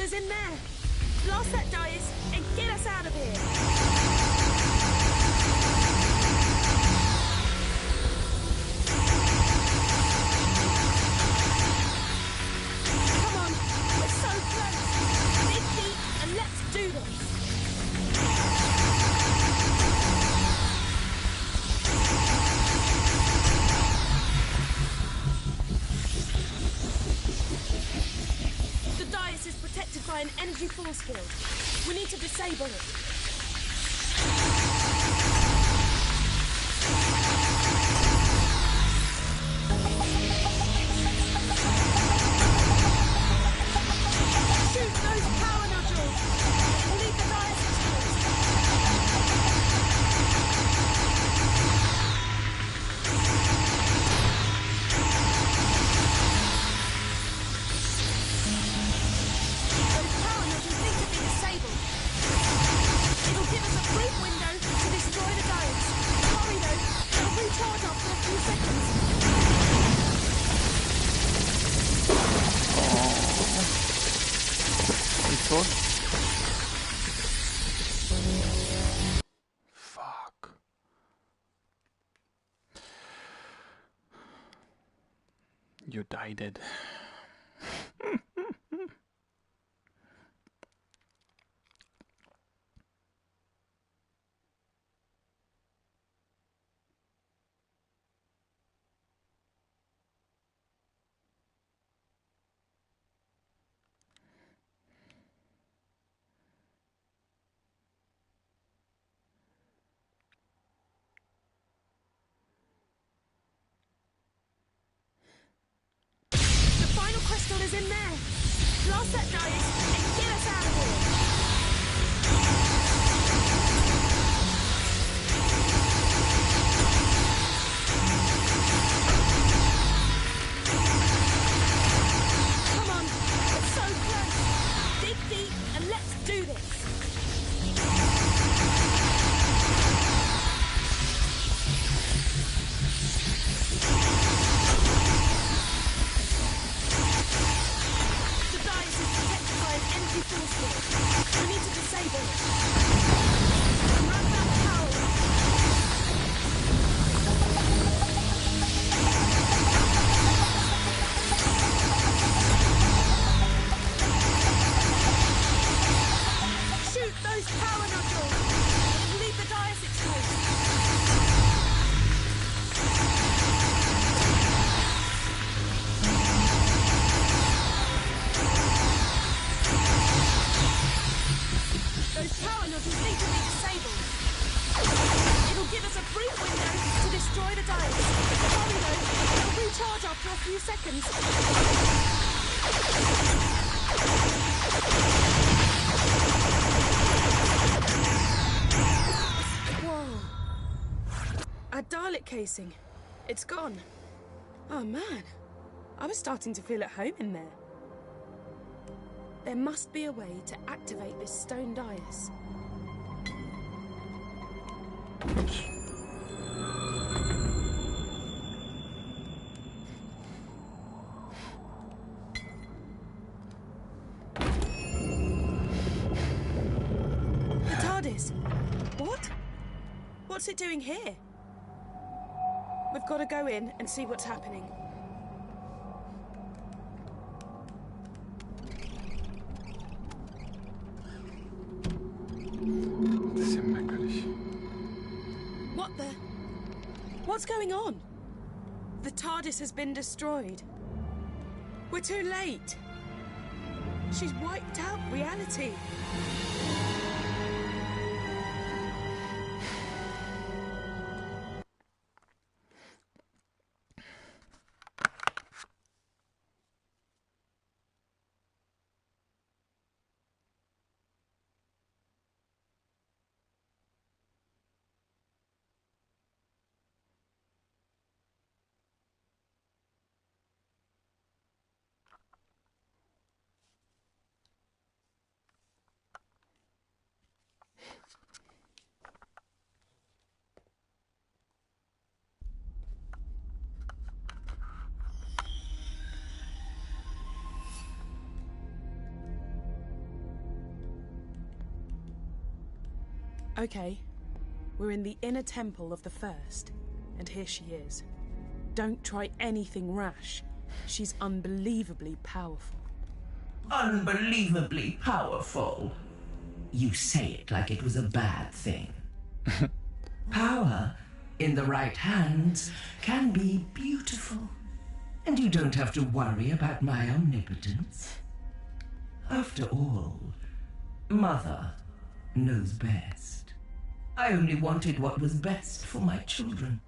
Is in there. Blast that dice and get us out of here. Come on, we're so close. Dig deep and let's do this. By an energy force field. We need to disable it. Shoot those power nodules! We'll leave the dice exposed. Fuck. You died it. Crystal is in there. Blast that Dias and get us out of here. Come on, it's so close. Dig deep and let's do this. We need to disable it. Run that power. Shoot those power nodules and leave the Dias exposed. Those power nodules need to be disabled. It'll give us a brief window to destroy the Dias. Hurry though, they'll recharge after a few seconds. Whoa. A Dalek casing. It's gone. Oh man, I was starting to feel at home in there. There must be a way to activate this stone Dias. The TARDIS? What? What's it doing here? We've got to go in and see what's happening. What the? What's going on? The TARDIS has been destroyed. We're too late. She's wiped out reality. Okay, we're in the inner temple of the First, and here she is. Don't try anything rash. She's unbelievably powerful. Unbelievably powerful? You say it like it was a bad thing. Power, in the right hands, can be beautiful. And you don't have to worry about my omnipotence. After all, Mother knows best. I only wanted what was best for my children.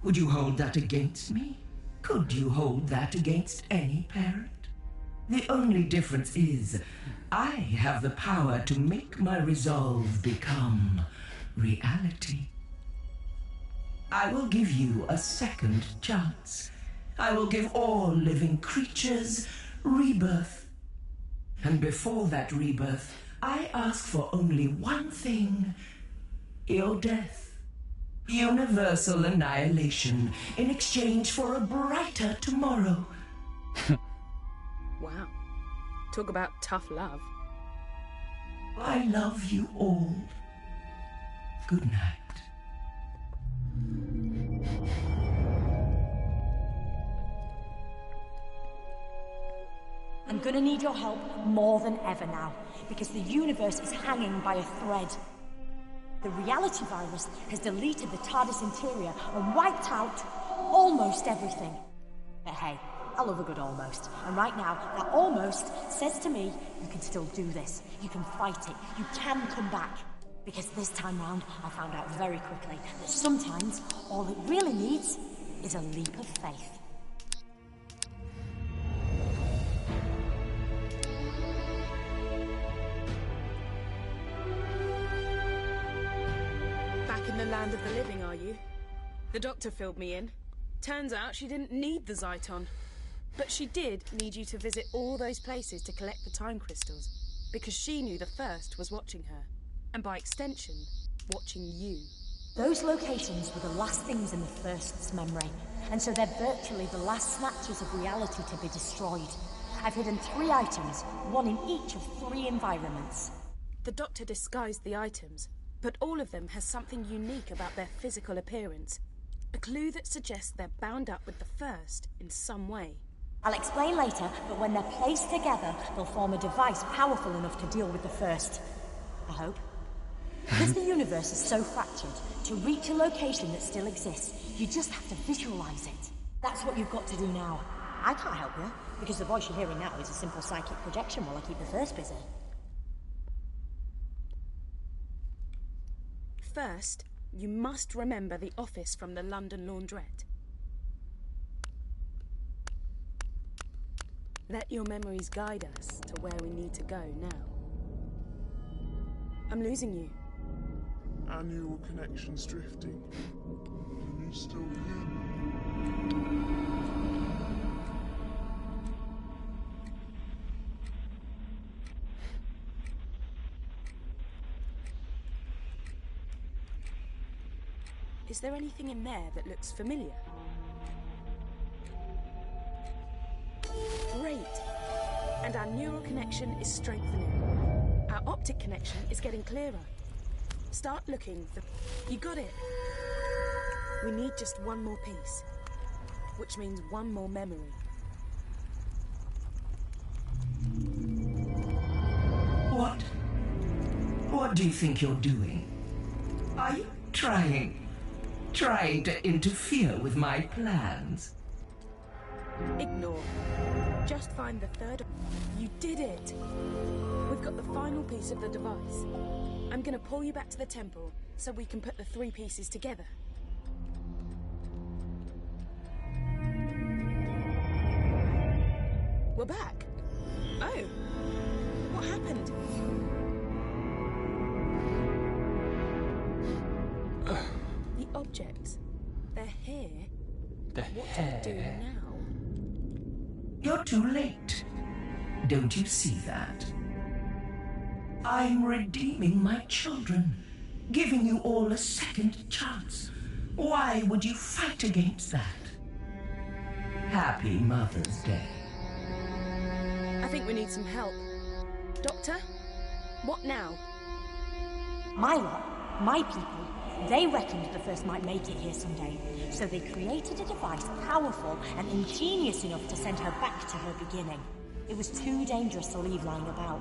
Would you hold that against me? Could you hold that against any parent? The only difference is, I have the power to make my resolve become reality. I will give you a second chance. I will give all living creatures rebirth. And before that rebirth, I ask for only one thing: your death. Universal annihilation in exchange for a brighter tomorrow. Wow. Talk about tough love. I love you all. Good night. I'm gonna need your help more than ever now, because the universe is hanging by a thread. The reality virus has deleted the TARDIS interior and wiped out almost everything. But hey, I love a good almost. And right now, that almost says to me, you can still do this. You can fight it. You can come back. Because this time round, I found out very quickly that sometimes all it really needs is a leap of faith. back in the land of the living, are you? The doctor filled me in. Turns out she didn't need the Zyton. But she did need you to visit all those places to collect the time crystals, because she knew the First was watching her, and by extension, watching you. Those locations were the last things in the First's memory, and so they're virtually the last snatches of reality to be destroyed. I've hidden 3 items, one in each of 3 environments. The doctor disguised the items, but all of them has something unique about their physical appearance. A clue that suggests they're bound up with the First in some way. I'll explain later, but when they're placed together, they'll form a device powerful enough to deal with the First. I hope. Because the universe is so fractured, to reach a location that still exists, you just have to visualize it. That's what you've got to do now. I can't help you, because the voice you're hearing now is a simple psychic projection while I keep the First busy. First, you must remember the office from the London Laundrette. Let your memories guide us to where we need to go now. I'm losing you. Our neural connection's drifting. Are you still here? Is there anything in there that looks familiar? Great! And our neural connection is strengthening. Our optic connection is getting clearer. Start looking for... You got it! We need just one more piece, which means one more memory. What do you think you're doing? Are you trying to interfere with my plans? Ignore. Just find the third... You did it! We've got the final piece of the device. I'm gonna pull you back to the temple so we can put the 3 pieces together. We're back. Oh. What happened? The objects. They're here. What do we do now? You're too late. Don't you see that? I'm redeeming my children, giving you all a second chance. Why would you fight against that? Happy Mother's Day. I think we need some help. Doctor? What now? My lot, my people, they reckoned the First might make it here someday, so they created a device powerful and ingenious enough to send her back to her beginning. It was too dangerous to leave lying about.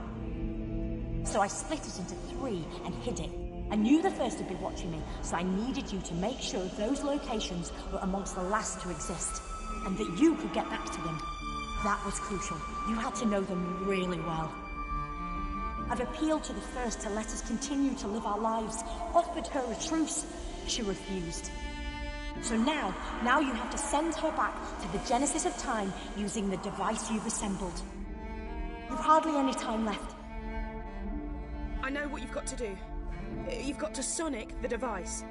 So I split it into 3 and hid it. I knew the First would be watching me, so I needed you to make sure those locations were amongst the last to exist, and that you could get back to them. That was crucial. You had to know them really well. I've appealed to the First to let us continue to live our lives, offered her a truce. She refused. So now you have to send her back to the Genesis of Time using the device you've assembled. You've hardly any time left. I know what you've got to do. You've got to sonic the device.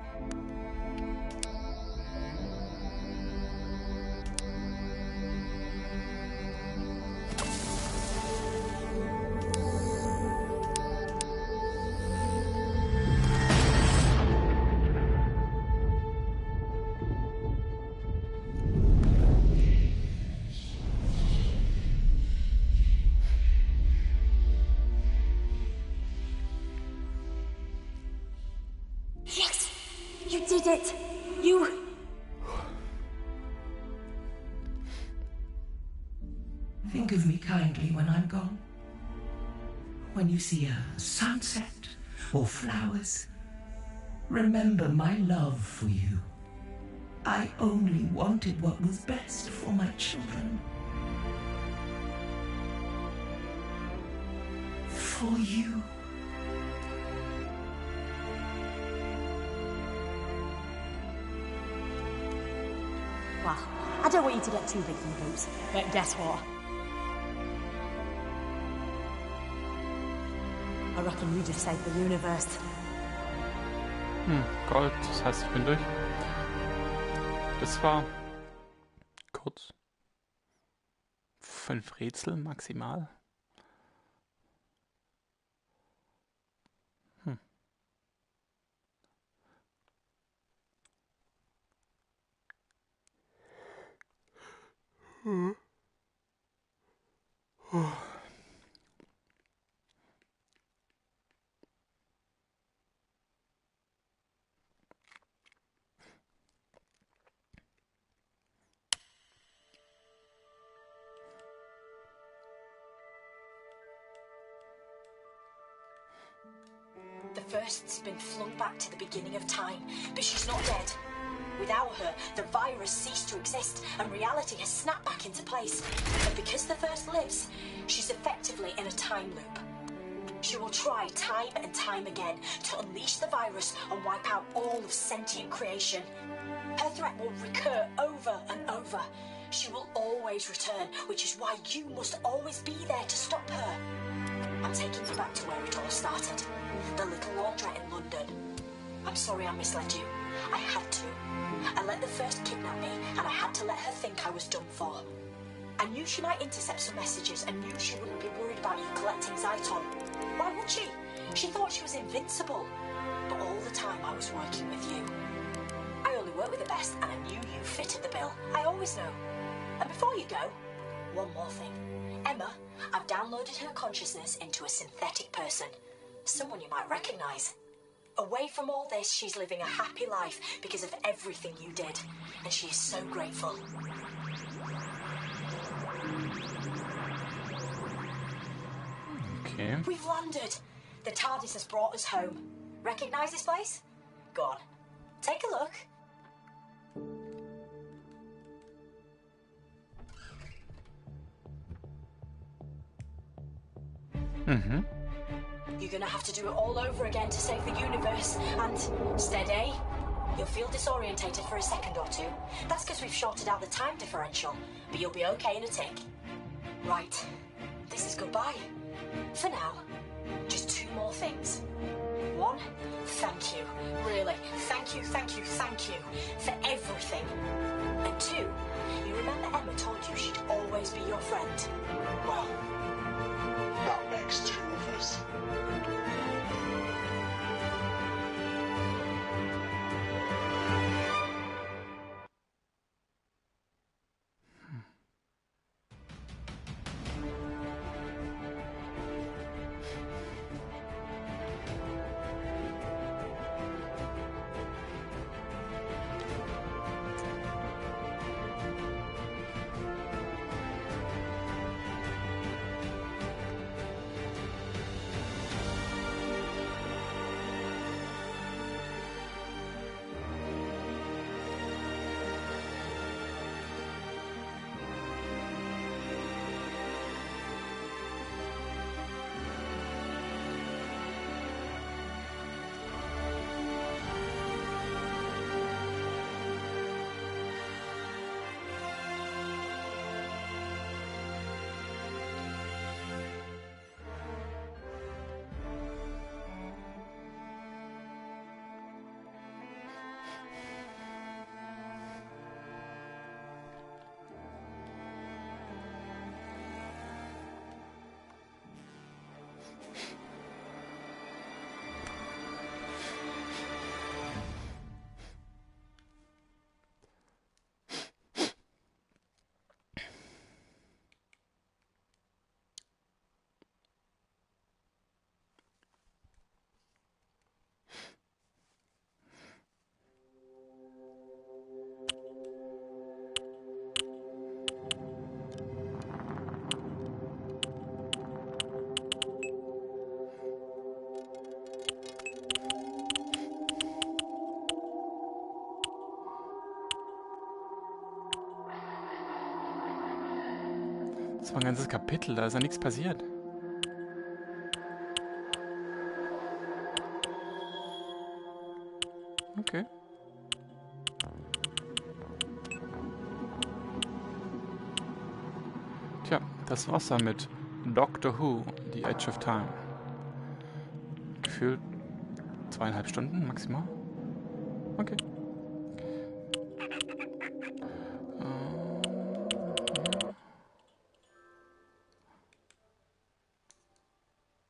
Did it! You... Think of me kindly when I'm gone. When you see a sunset or flowers, remember my love for you. I only wanted what was best for my children. For you. Well, I don't want you to get too big for your boots, but guess what? I reckon you just saved the universe. Gold, das heißt, ich bin durch. Das war kurz. 5 Rätsel maximal. The First's been flung back to the beginning of time, but she's not dead. Without her, the virus ceased to exist, and reality has snapped back into place. And because the First lives, she's effectively in a time loop. She will try time and time again to unleash the virus and wipe out all of sentient creation. Her threat will recur over and over. She will always return, which is why you must always be there to stop her. I'm taking you back to where it all started. The little laundrette in London. I'm sorry I misled you. I had to. I let the First kidnap me, and I had to let her think I was done for. I knew she might intercept some messages, and knew she wouldn't be worried about you collecting Zyton. Why would she? She thought she was invincible. But all the time I was working with you. I only work with the best, and I knew you fitted the bill. I always know. And before you go, one more thing. Emma, I've downloaded her consciousness into a synthetic person. Someone you might recognize. Away from all this, she's living a happy life because of everything you did. And she is so grateful. Okay. We've landed. The TARDIS has brought us home. Recognize this place? Go on. Take a look. You're gonna have to do it all over again to save the universe. And steady. You'll feel disorientated for a second or two. That's because we've shorted out the time differential. But you'll be okay in a tick. Right. This is goodbye. For now. Just 2 more things. 1, thank you. Really, thank you for everything. And 2, you remember Emma told you she'd always be your friend? Well, that makes 2 of us. Das war ein ganzes Kapitel, da ist ja nichts passiert. Okay. Tja, das war's dann mit Doctor Who, The Edge of Time. Gefühlt 2,5 Stunden maximal. Okay.